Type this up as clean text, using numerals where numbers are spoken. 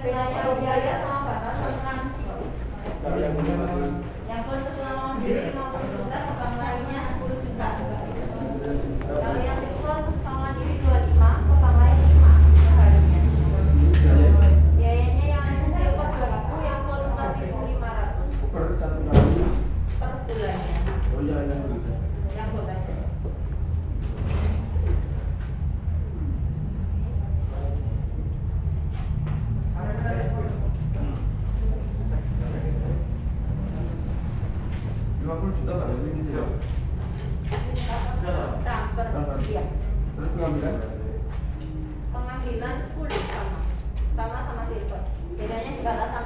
Bedanya biaya sama batasan transfer. Kalau yang punya masih Yang khusus nama mandiri 50 juta, bank lainnya 10 juta. Kalau yang silver bank mandiri 25, ke bank lain 5 perharinya. Biayanya yang silver 2.000, yang gold 4.500 per satu kali. per bulannya. Oh iya, yang begitu. Yang gold aja. Juta tak ada ini ya. Transfer, iya. Terus pengambilan? Pengambilan 10 sama silver. Bedanya di batasan